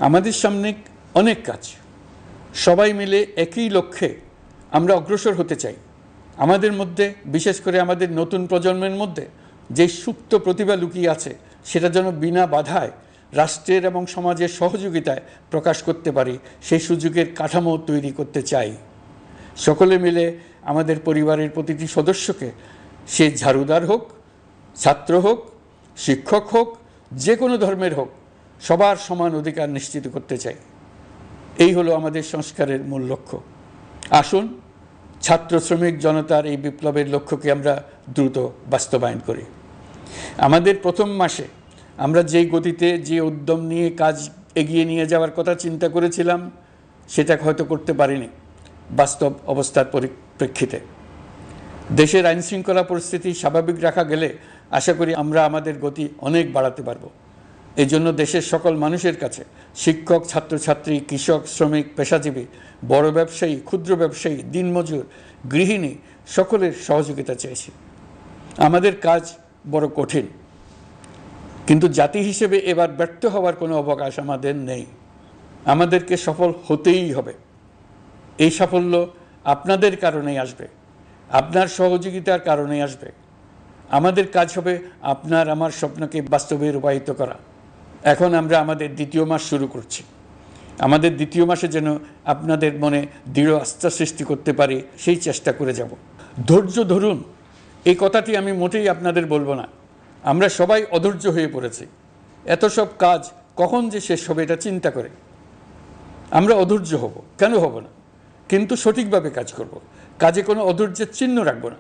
আমাদের সামনে অনেক কাজ, সবাই মিলে একই লক্ষ্যে আমরা অগ্রসর হতে চাই। আমাদের মধ্যে, বিশেষ করে আমাদের নতুন প্রজন্মের মধ্যে যে সুপ্ত প্রতিভা লুকিয়ে আছে, সেটা যেন বিনা বাধায় রাষ্ট্রের এবং সমাজের সহযোগিতায় প্রকাশ করতে পারি, সেই সুযোগের কাঠামো তৈরি করতে চাই। সকলে মিলে আমাদের পরিবারের প্রতিটি সদস্যকে, সে ঝাড়ুদার হোক, ছাত্র হোক, শিক্ষক হোক, যে কোনো ধর্মের হোক, সবার সমান অধিকার নিশ্চিত করতে চাই। এই হলো আমাদের সংস্কারের মূল লক্ষ্য। আসুন ছাত্র শ্রমিক জনতার এই বিপ্লবের লক্ষ্যকে আমরা দ্রুত বাস্তবায়ন করি। আমাদের প্রথম মাসে আমরা যেই গতিতে, যে উদ্যম নিয়ে কাজ এগিয়ে নিয়ে যাওয়ার কথা চিন্তা করেছিলাম, সেটা হয়তো করতে পারিনি বাস্তব অবস্থার পরিপ্রেক্ষিতে। দেশের আইনশৃঙ্খলা পরিস্থিতি স্বাভাবিক রাখা গেলে আশা করি আমরা আমাদের গতি অনেক বাড়াতে পারব। এই জন্য দেশের সকল মানুষের কাছে, শিক্ষক, ছাত্রছাত্রী, কৃষক, শ্রমিক, পেশাজীবী, বড় ব্যবসায়ী, ক্ষুদ্র ব্যবসায়ী, দিনমজুর, গৃহিণী, সকলের সহযোগিতা চেয়েছি। আমাদের কাজ বড় কঠিন, কিন্তু জাতি হিসেবে এবার ব্যর্থ হওয়ার কোনো অবকাশ আমাদের নেই। আমাদেরকে সফল হতেই হবে। এই সাফল্য আপনাদের কারণেই আসবে, আপনার সহযোগিতার কারণেই আসবে। আমাদের কাজ হবে আপনার আমার স্বপ্নকে বাস্তবে রূপায়িত করা। এখন আমরা আমাদের দ্বিতীয় মাস শুরু করছি। আমাদের দ্বিতীয় মাসে যেন আপনাদের মনে দৃঢ় আস্থা সৃষ্টি করতে পারি, সেই চেষ্টা করে যাব। ধৈর্য ধরুন, এই কথাটি আমি মোটেই আপনাদের বলবো না। আমরা সবাই অধৈর্য হয়ে পড়েছি। এত সব কাজ কখন যে শেষ হবে এটা চিন্তা করে আমরা অধৈর্য হব, কেন হব না? কিন্তু সঠিকভাবে কাজ করব, কাজে কোনো অধৈর্যের চিহ্ন রাখব না।